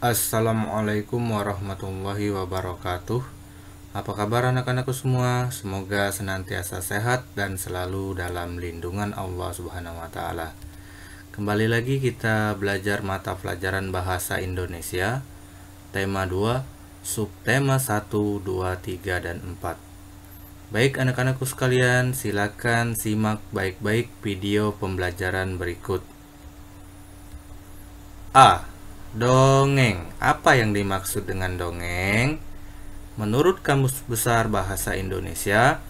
Assalamualaikum warahmatullahi wabarakatuh. Apa kabar anak-anakku semua? Semoga senantiasa sehat dan selalu dalam lindungan Allah Subhanahu wa taala. Kembali lagi kita belajar mata pelajaran bahasa Indonesia. Tema 2, subtema 1, 2, 3 dan 4. Baik anak-anakku sekalian, silakan simak baik-baik video pembelajaran berikut. A. Dongeng. Apa yang dimaksud dengan dongeng? Menurut Kamus Besar Bahasa Indonesia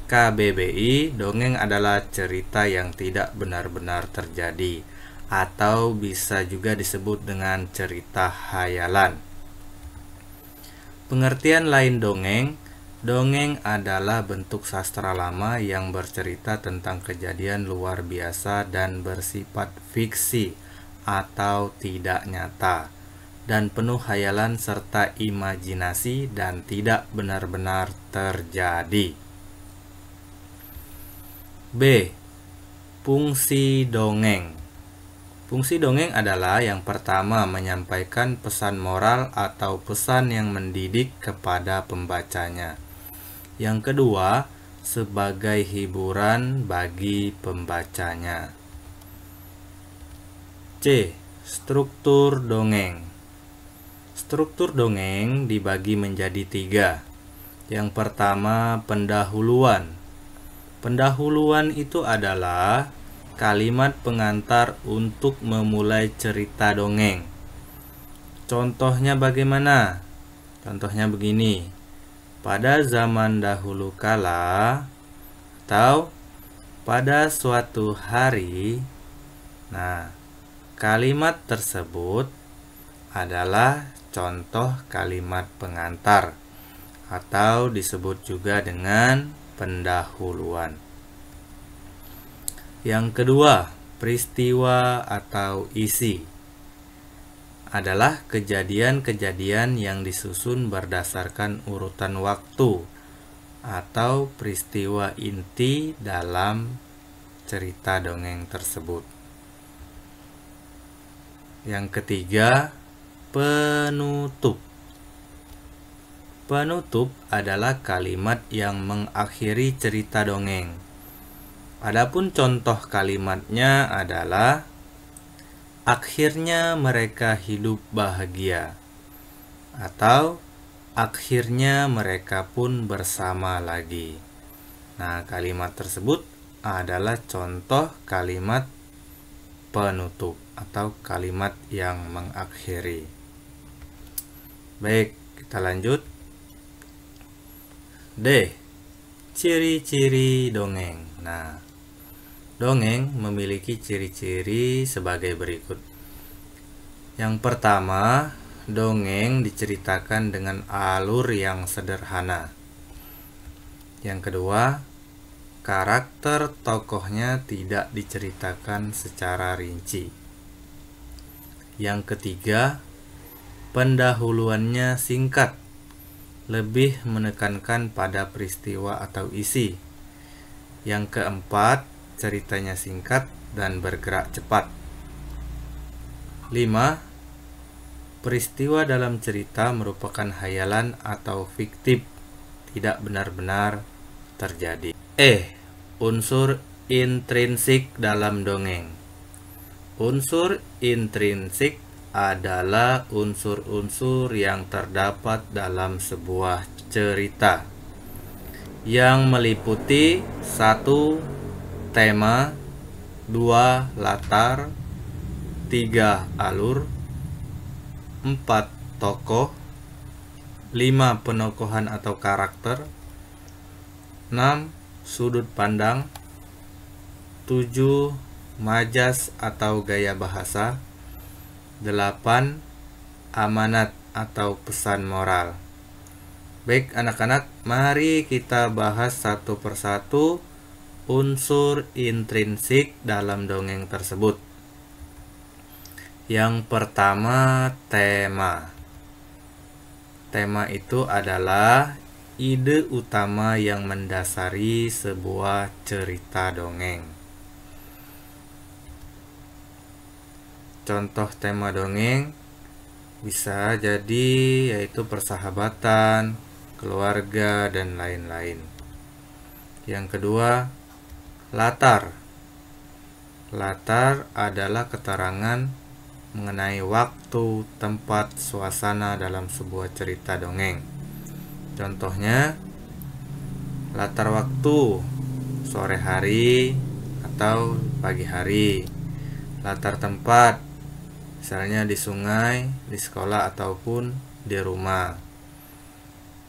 KBBI, dongeng adalah cerita yang tidak benar-benar terjadi atau bisa juga disebut dengan cerita hayalan. Pengertian lain dongeng, dongeng adalah bentuk sastra lama yang bercerita tentang kejadian luar biasa dan bersifat fiksi atau tidak nyata dan penuh hayalan serta imajinasi dan tidak benar-benar terjadi. B. Fungsi dongeng. Fungsi dongeng adalah yang pertama menyampaikan pesan moral atau pesan yang mendidik kepada pembacanya. Yang kedua, sebagai hiburan bagi pembacanya. C. Struktur dongeng. Struktur dongeng dibagi menjadi 3. Yang pertama, pendahuluan. Pendahuluan itu adalah kalimat pengantar untuk memulai cerita dongeng. Contohnya bagaimana? Contohnya begini. Pada zaman dahulu kala atau pada suatu hari. Nah, kalimat tersebut adalah contoh kalimat pengantar atau disebut juga dengan pendahuluan. Yang kedua, peristiwa atau isi adalah kejadian-kejadian yang disusun berdasarkan urutan waktu atau peristiwa inti dalam cerita dongeng tersebut. Yang ketiga, penutup. Penutup adalah kalimat yang mengakhiri cerita dongeng. Adapun contoh kalimatnya adalah akhirnya mereka hidup bahagia atau akhirnya mereka pun bersama lagi. Nah, kalimat tersebut adalah contoh kalimat penutup atau kalimat yang mengakhiri. Baik, kita lanjut. D. Ciri-ciri dongeng. Nah, dongeng memiliki ciri-ciri sebagai berikut. Yang pertama, dongeng diceritakan dengan alur yang sederhana. Yang kedua, karakter tokohnya tidak diceritakan secara rinci. Yang ketiga, pendahuluannya singkat, lebih menekankan pada peristiwa atau isi. Yang keempat, ceritanya singkat dan bergerak cepat. 5. Peristiwa dalam cerita merupakan hayalan atau fiktif, tidak benar-benar terjadi. Unsur intrinsik dalam dongeng. Unsur intrinsik adalah unsur-unsur yang terdapat dalam sebuah cerita yang meliputi 1. Tema, 2. Latar, 3. Alur, 4. Tokoh, 5. Penokohan atau karakter, 6. Sudut pandang, 7. Majas atau gaya bahasa, 8. Amanat atau pesan moral. Baik anak-anak, mari kita bahas satu persatu unsur intrinsik dalam dongeng tersebut. Yang pertama, tema. Tema itu adalah ide utama yang mendasari sebuah cerita dongeng. Contoh tema dongeng Bisa jadi yaitu persahabatan, keluarga, dan lain-lain. Yang kedua, latar. Latar adalah keterangan mengenai waktu, tempat, suasana dalam sebuah cerita dongeng. Contohnya, latar waktu sore hari atau pagi hari. Latar tempat, misalnya di sungai, di sekolah, ataupun di rumah.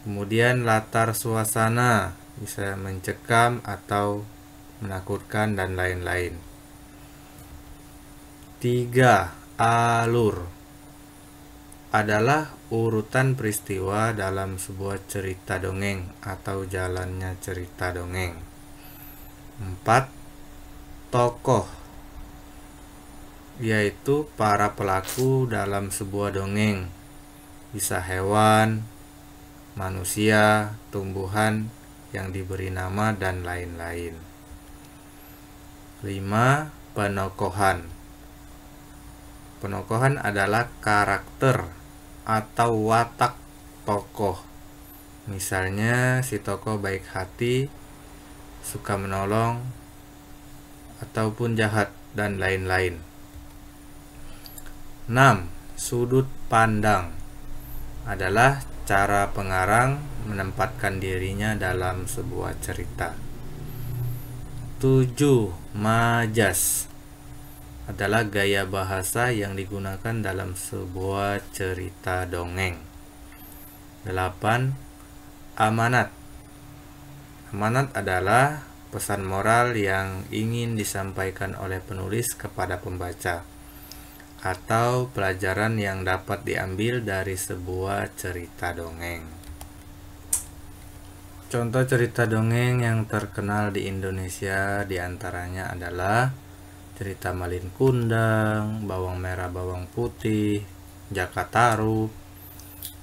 Kemudian latar suasana, bisa mencekam atau menakutkan dan lain-lain. 3. Alur adalah urutan peristiwa dalam sebuah cerita dongeng atau jalannya cerita dongeng. 4. Tokoh, yaitu para pelaku dalam sebuah dongeng, bisa hewan, manusia, tumbuhan yang diberi nama, dan lain-lain. 5. Penokohan. Penokohan adalah karakter atau watak tokoh. Misalnya si tokoh baik hati, suka menolong, ataupun jahat, dan lain-lain. 6. Sudut pandang adalah cara pengarang menempatkan dirinya dalam sebuah cerita. 7. Majas adalah gaya bahasa yang digunakan dalam sebuah cerita dongeng. 8. Amanat. Amanat adalah pesan moral yang ingin disampaikan oleh penulis kepada pembaca, atau pelajaran yang dapat diambil dari sebuah cerita dongeng. Contoh cerita dongeng yang terkenal di Indonesia diantaranya adalah cerita Malin Kundang, Bawang Merah Bawang Putih, Jaka Tarub,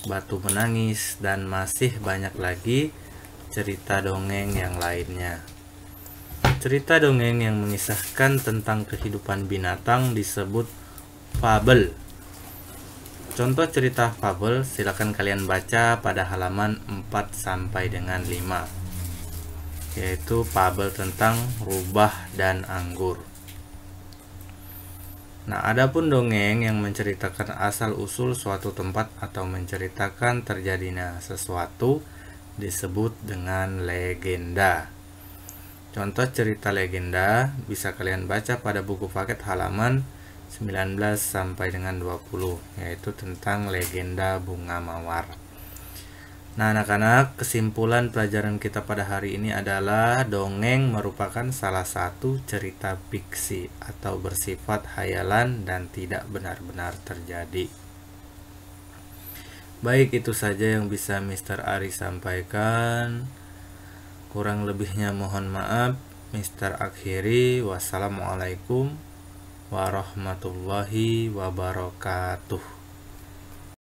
Batu Menangis, dan masih banyak lagi cerita dongeng yang lainnya. Cerita dongeng yang mengisahkan tentang kehidupan binatang disebut fabel. Contoh cerita fabel silakan kalian baca pada halaman 4 sampai dengan 5, yaitu fabel tentang rubah dan anggur. Nah, adapun dongeng yang menceritakan asal-usul suatu tempat atau menceritakan terjadinya sesuatu disebut dengan legenda. Contoh cerita legenda bisa kalian baca pada buku paket halaman 19 sampai dengan 20, yaitu tentang legenda bunga mawar. Nah, anak-anak, kesimpulan pelajaran kita pada hari ini adalah dongeng merupakan salah satu cerita fiksi atau bersifat hayalan dan tidak benar-benar terjadi. Baik, itu saja yang bisa Mr. Ari sampaikan. Kurang lebihnya mohon maaf. Mr. akhiri. Wassalamualaikum warahmatullahi wabarakatuh.